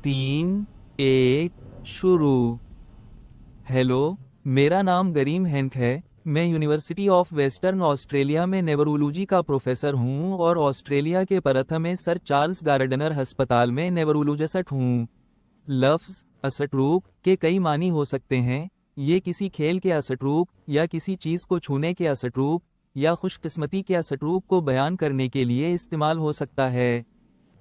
3 1 शुरू। हेलो, मेरा नाम गरीम हैंक है। मैं यूनिवर्सिटी ऑफ वेस्टर्न ऑस्ट्रेलिया में नेवरोलॉजी का प्रोफेसर हूँ और ऑस्ट्रेलिया के परथ में सर चार्ल्स गार्डनर अस्पताल में नेवरोलॉजिस्ट हूँ। लफ्ज़ असटरूक के कई मानी हो सकते हैं। ये किसी खेल के असटरूक या किसी चीज़ को छूने के असटरूक या खुशकिस्मती के असटरूक को बयान करने के लिए इस्तेमाल हो सकता है।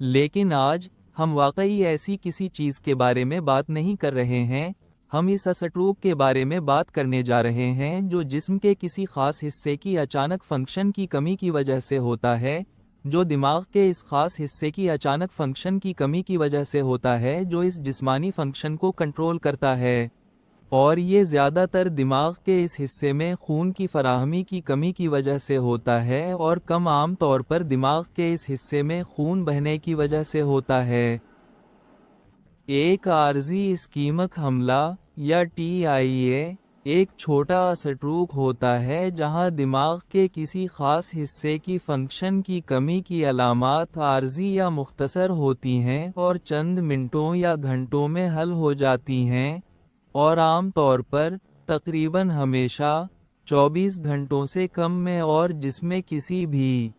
लेकिन आज हम वाकई ऐसी किसी चीज़ के बारे में बात नहीं कर रहे हैं। हम इस असटरूक के बारे में बात करने जा रहे हैं जो जिस्म के किसी खास हिस्से की अचानक फंक्शन की कमी की वजह से होता है, जो दिमाग के इस खास हिस्से की अचानक फंक्शन की कमी की वजह से होता है जो इस जिस्मानी फंक्शन को कंट्रोल करता है। और ये ज़्यादातर दिमाग के इस हिस्से में खून की फराहमी की कमी की वजह से होता है और कम आम तौर पर दिमाग के इस हिस्से में खून बहने की वजह से होता है। एक आर्जी इस्कीमिक हमला या TIA एक छोटा असटरूक होता है जहां दिमाग के किसी खास हिस्से की फंक्शन की कमी की अलामात आर्जी या मुख्तसर होती हैं और चंद मिनटों या घंटों में हल हो जाती हैं, और आम तौर पर तकरीबन हमेशा 24 घंटों से कम में, और जिसमें किसी भी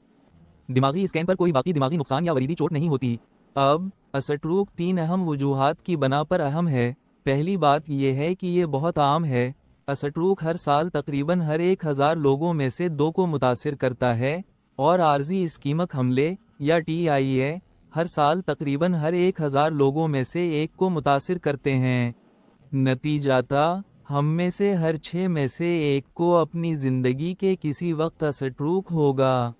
दिमागी स्कैन पर कोई बाकी दिमागी नुकसान या वरीदी चोट नहीं होती। अब असटरूक 3 अहम वजूहात की बना पर अहम है। पहली बात यह है कि ये बहुत आम है। असटरूक हर साल तकरीबन हर 1000 लोगों में से 2 को मुतासिर करता है, और आर्जी इस्कीमिक हमले या TIA हर साल तकरीबन हर 1000 लोगों में से 1 को मुतासिर करते हैं। नतीजाता हम में से हर 6 में से 1 को अपनी ज़िंदगी के किसी वक्त असटरूक होगा।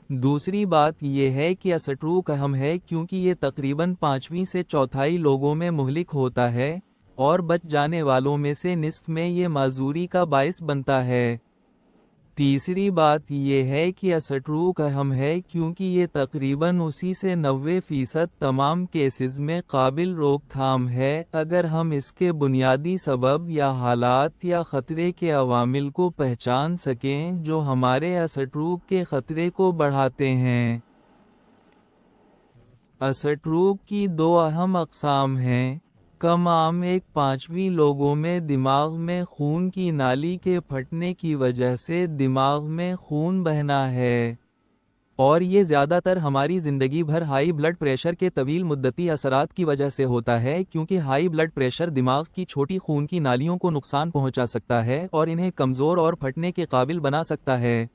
दूसरी बात यह है कि असटरूक अहम है क्योंकि ये तकरीबन 5वीं से चौथाई लोगों में मुहलिक होता है, और बच जाने वालों में से निस्फ में ये माजूरी का बायस बनता है। तीसरी बात यह है कि असटरूक अहम है क्योंकि ये तकरीबन 80 से 90% तमाम केसेस में काबिल रोकथाम है अगर हम इसके बुनियादी सबब या हालात या ख़तरे के अवामिल को पहचान सकें जो हमारे असटरूक के ख़तरे को बढ़ाते हैं। असटरूक की 2 अहम अक़साम हैं। कम आम 1/5 लोगों में दिमाग में खून की नाली के फटने की वजह से दिमाग में खून बहना है, और ये ज़्यादातर हमारी ज़िंदगी भर हाई ब्लड प्रेशर के तवील मुद्दती असरात की वजह से होता है, क्योंकि हाई ब्लड प्रेशर दिमाग की छोटी खून की नालियों को नुकसान पहुंचा सकता है और इन्हें कमज़ोर और फटने के काबिल बना सकता है।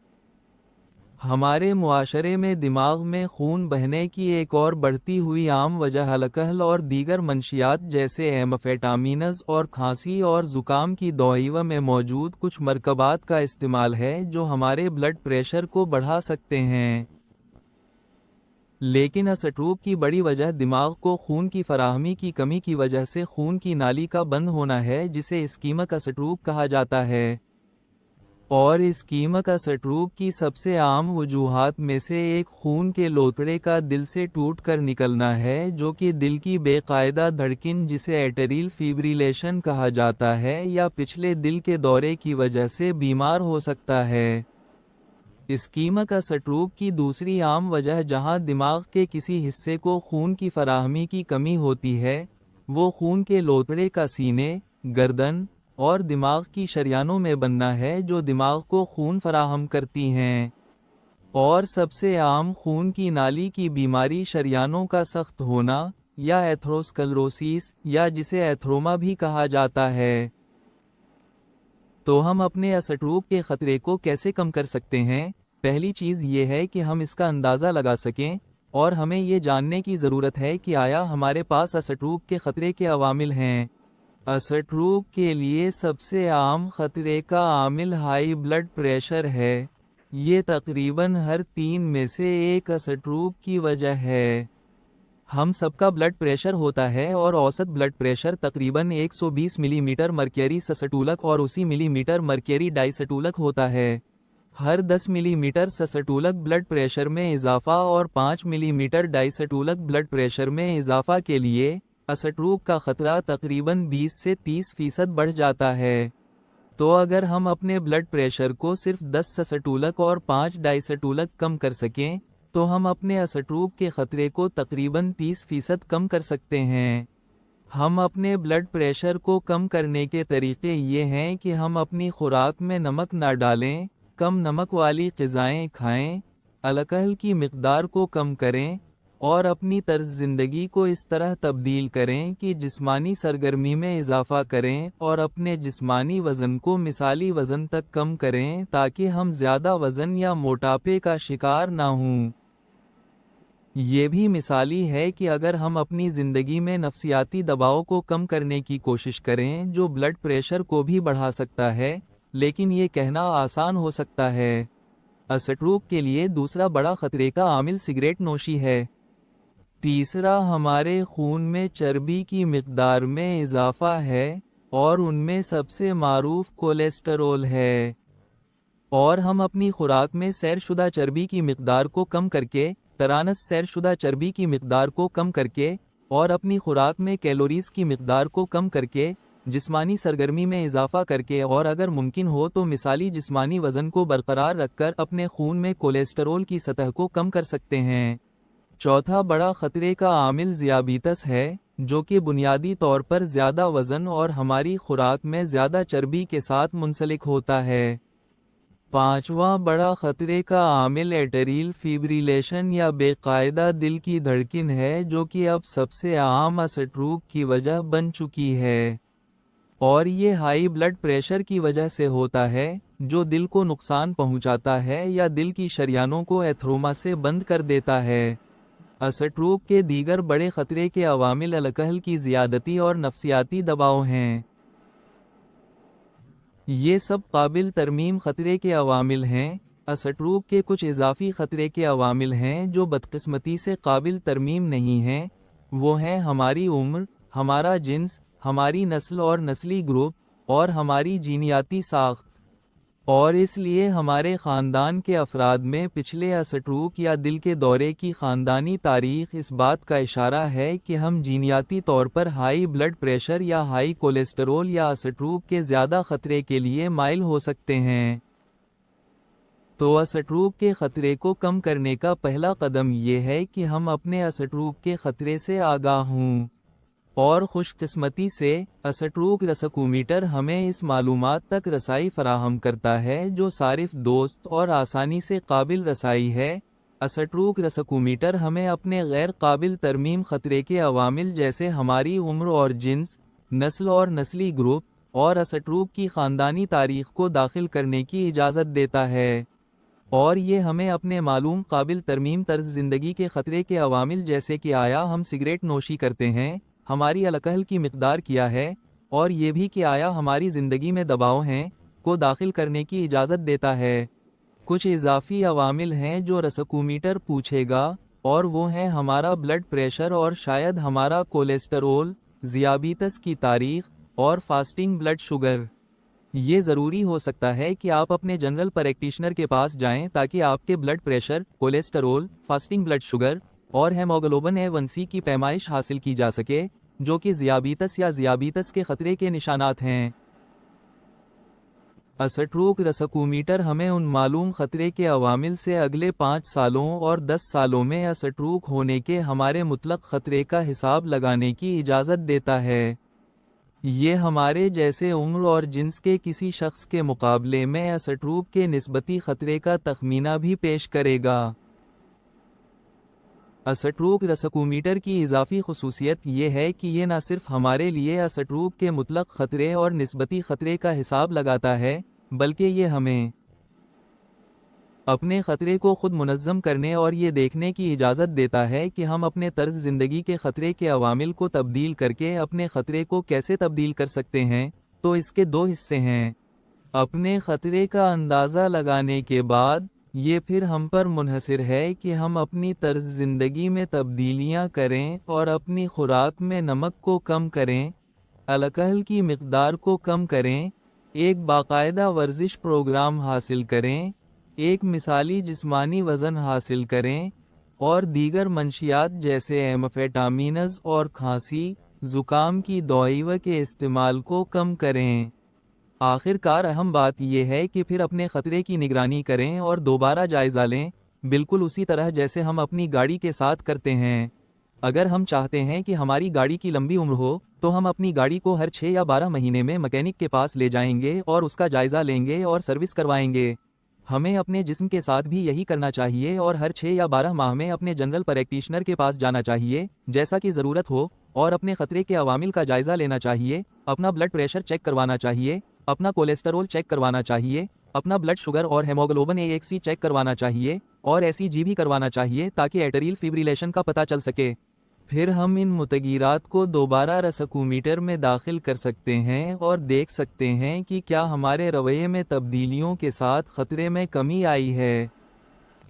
हमारे मुआशरे में दिमाग में खून बहने की एक और बढ़ती हुई आम वजह अल्कोहल और दीगर मंशियात जैसे एम्फेटामिन्स और खांसी और ज़ुकाम की दवाइयों में मौजूद कुछ मरकबात का इस्तेमाल है जो हमारे ब्लड प्रेशर को बढ़ा सकते हैं। लेकिन असटरूक की बड़ी वजह दिमाग को खून की फराहमी की कमी की वजह से खून की नाली का बंद होना है, जिसे इस्कीमिक असटरूक कहा जाता है। और इस्कीमिक असटरूक की सबसे आम वजूहात में से एक खून के लोथड़े का दिल से टूटकर निकलना है, जो कि दिल की बेकायदा धड़कन जिसे एट्रियल फिब्रिलेशन कहा जाता है या पिछले दिल के दौरे की वजह से बीमार हो सकता है। इस्कीमिक असटरूक की दूसरी आम वजह जहां दिमाग के किसी हिस्से को खून की फराहमी की कमी होती है, वो खून के लोथड़े का सीने, गर्दन और दिमाग की शरियानों में बनना है जो दिमाग को खून फराहम करती हैं। और सबसे आम खून की नाली की बीमारी शरियानों का सख्त होना या एथरोस्क्लेरोसिस, या जिसे एथरोमा भी कहा जाता है। तो हम अपने असटरूक के ख़तरे को कैसे कम कर सकते हैं? पहली चीज़ ये है कि हम इसका अंदाज़ा लगा सकें, और हमें ये जानने की ज़रूरत है कि आया हमारे पास असटरूक के ख़तरे के अवामिल हैं। असटरूक के लिए सबसे आम खतरे का आमिल हाई ब्लड प्रेशर है। ये तकरीबन हर 3 में से 1 असटरूक की वजह है। हम सबका ब्लड प्रेशर होता है, और औसत ब्लड प्रेशर तकरीबन 120 मिलीमीटर मर्क्यूरी सिस्टोलिक और 80 मिलीमीटर मर्क्यूरी डायस्टोलिक होता है। हर 10 मिलीमीटर सिस्टोलिक ब्लड प्रेशर में इजाफा और 5 मिलीमीटर डायस्टोलिक ब्लड प्रेशर में इजाफा के लिए असटरूक का खतरा तकरीबन 20 से 30% बढ़ जाता है। तो अगर हम अपने ब्लड प्रेशर को सिर्फ 10 सिस्टोलिक और 5 डायस्टोलिक कम कर सकें, تو ہم اپنے اسٹروک کے خطرے کو تقریباً 30% کم کر سکتے ہیں۔ ہم اپنے بلڈ پریشر کو کم کرنے کے طریقے یہ ہیں کہ ہم اپنی خوراک میں نمک نہ ڈالیں، کم نمک والی غذائیں کھائیں، الکحل کی مقدار کو کم کریں، اور اپنی طرز زندگی کو اس طرح تبدیل کریں کہ جسمانی سرگرمی میں اضافہ کریں اور اپنے جسمانی وزن کو مثالی وزن تک کم کریں تاکہ ہم زیادہ وزن یا موٹاپے کا شکار نہ ہوں۔ یہ بھی مثالی ہے کہ اگر ہم اپنی زندگی میں نفسیاتی دباؤ کو کم کرنے کی کوشش کریں جو بلڈ پریشر کو بھی بڑھا سکتا ہے، لیکن یہ کہنا آسان ہو سکتا ہے۔ اسٹروک کے لیے دوسرا بڑا خطرے کا عامل سگریٹ نوشی ہے۔ تیسرا ہمارے خون میں چربی کی مقدار میں اضافہ ہے، اور ان میں سب سے معروف کولیسٹرول ہے۔ اور ہم اپنی خوراک میں سیر شدہ چربی کی مقدار کو کم کر کے، ٹرانس سیر شدہ چربی کی مقدار کو کم کر کے، اور اپنی خوراک میں کیلوریز کی مقدار کو کم کر کے، جسمانی سرگرمی میں اضافہ کر کے، اور اگر ممکن ہو تو مثالی جسمانی وزن کو برقرار رکھ کر اپنے خون میں کولیسٹرول کی سطح کو کم کر سکتے ہیں۔ چوتھا بڑا خطرے کا عامل ذیابیطس ہے، جو کہ بنیادی طور پر زیادہ وزن اور ہماری خوراک میں زیادہ چربی کے ساتھ منسلک ہوتا ہے۔ پانچواں بڑا خطرے کا عامل ایٹریل فیبریلیشن یا بے قاعدہ دل کی دھڑکن ہے، جو کہ اب سب سے عام اسٹروک کی وجہ بن چکی ہے، اور یہ ہائی بلڈ پریشر کی وجہ سے ہوتا ہے، جو دل کو نقصان پہنچاتا ہے یا دل کی شریانوں کو ایتھروما سے بند کر دیتا ہے۔ اسٹروک کے دیگر بڑے خطرے کے عوامل الکحل کی زیادتی اور نفسیاتی دباؤ ہیں۔ یہ سب قابل ترمیم خطرے کے عوامل ہیں۔ اسٹروک کے کچھ اضافی خطرے کے عوامل ہیں جو بدقسمتی سے قابل ترمیم نہیں ہیں۔ وہ ہیں ہماری عمر، ہمارا جنس، ہماری نسل اور نسلی گروپ، اور ہماری جینیاتی ساخت۔ اور اس لیے ہمارے خاندان کے افراد میں پچھلے اسٹروک یا دل کے دورے کی خاندانی تاریخ اس بات کا اشارہ ہے کہ ہم جینیاتی طور پر ہائی بلڈ پریشر یا ہائی کولیسٹرول یا اسٹروک کے زیادہ خطرے کے لیے مائل ہو سکتے ہیں۔ تو اسٹروک کے خطرے کو کم کرنے کا پہلا قدم یہ ہے کہ ہم اپنے اسٹروک کے خطرے سے آگاہ ہوں۔ اور خوش قسمتی سے، اسٹروک رسکومیٹر ہمیں اس معلومات تک رسائی فراہم کرتا ہے جو صارف دوست اور آسانی سے قابل رسائی ہے۔ اسٹروک رسکومیٹر ہمیں اپنے غیر قابل ترمیم خطرے کے عوامل جیسے ہماری عمر اور جنس، نسل اور نسلی گروپ، اور اسٹروک کی خاندانی تاریخ کو داخل کرنے کی اجازت دیتا ہے۔ اور یہ ہمیں اپنے معلوم قابل ترمیم طرز زندگی کے خطرے کے عوامل جیسے کہ آیا ہم سگریٹ نوشی کرتے ہیں، ہماری الکحل کی مقدار کیا ہے، اور یہ بھی کہ آیا ہماری زندگی میں دباؤ ہیں، کو داخل کرنے کی اجازت دیتا ہے۔ کچھ اضافی عوامل ہیں جو رسکومیٹر پوچھے گا، اور وہ ہیں ہمارا بلڈ پریشر اور شاید ہمارا کولیسٹرول، ذیابیطس کی تاریخ، اور فاسٹنگ بلڈ شوگر۔ یہ ضروری ہو سکتا ہے کہ آپ اپنے جنرل پریکٹیشنر کے پاس جائیں تاکہ آپ کے blood pressure, cholesterol, fasting blood sugar, اور ہیموگلوبن A1C کی پیمائش حاصل کی جا سکے، جو کہ ذیابیطس یا ذیابیطس کے خطرے کے نشانات ہیں۔ اسٹروک رسکومیٹر ہمیں ان معلوم خطرے کے عوامل سے اگلے 5 سالوں اور 10 سالوں میں اسٹروک ہونے کے ہمارے مطلق خطرے کا حساب لگانے کی اجازت دیتا ہے۔ یہ ہمارے جیسے عمر اور جنس کے کسی شخص کے مقابلے میں اسٹروک کے نسبتی خطرے کا تخمینہ بھی پیش کرے گا۔ اسٹروک رسکومیٹر کی اضافی خصوصیت یہ ہے کہ یہ نہ صرف ہمارے لیے اسٹروک کے مطلق خطرے اور نسبتی خطرے کا حساب لگاتا ہے، بلکہ یہ ہمیں اپنے خطرے کو خود منظم کرنے اور یہ دیکھنے کی اجازت دیتا ہے کہ ہم اپنے طرز زندگی کے خطرے کے عوامل کو تبدیل کر کے اپنے خطرے کو کیسے تبدیل کر سکتے ہیں۔ تو اس کے 2 حصے ہیں۔ اپنے خطرے کا اندازہ لگانے کے بعد، یہ پھر ہم پر منحصر ہے کہ ہم اپنی طرز زندگی میں تبدیلیاں کریں اور اپنی خوراک میں نمک کو کم کریں، الکحل کی مقدار کو کم کریں، ایک باقاعدہ ورزش پروگرام حاصل کریں، ایک مثالی جسمانی وزن حاصل کریں، اور دیگر منشیات جیسے ایمفیٹامینز اور کھانسی، زکام کی دوائیوں کے استعمال کو کم کریں۔ آخر کار اہم بات یہ ہے کہ پھر اپنے خطرے کی نگرانی کریں اور دوبارہ جائزہ لیں بالकुल उसी तरह जैसे हम अपनी गाड़ी के साथ करते हैं। अगर हम चाहते हैं कि हमारी गाड़ी की लंबी उम्र हो, तो हम अपनी गाड़ी को हर 6 या 12 महीने में मैकेनिक के पास ले जाएंगे और उसका जायज़ा लेंगे और सर्विस करवाएंगे। हमें अपने जिस्म के साथ भी यही करना चाहिए और हर 6 या 12 माह में अपने जनरल प्रैक्टिशनर के पास जाना चाहिए, जैसा कि ज़रूरत हो, और अपने खतरे के अवामिल का जायज़ा लेना चाहिए, अपना ब्लड प्रेशर चेक करवाना चाहिए, अपना कोलेस्टेरोल चेक करवाना चाहिए, अपना ब्लड शुगर और हेमोग्लोबिन A1C चेक करवाना चाहिए, और ECG भी करवाना चाहिए ताकि एट्रियल फिब्रिलेशन का पता चल सके। फिर हम इन मुतगीरात को दोबारा रसकूमीटर में दाखिल कर सकते हैं और देख सकते हैं कि क्या हमारे रवैये में तब्दीलियों के साथ खतरे में कमी आई है।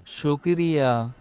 शुक्रिया।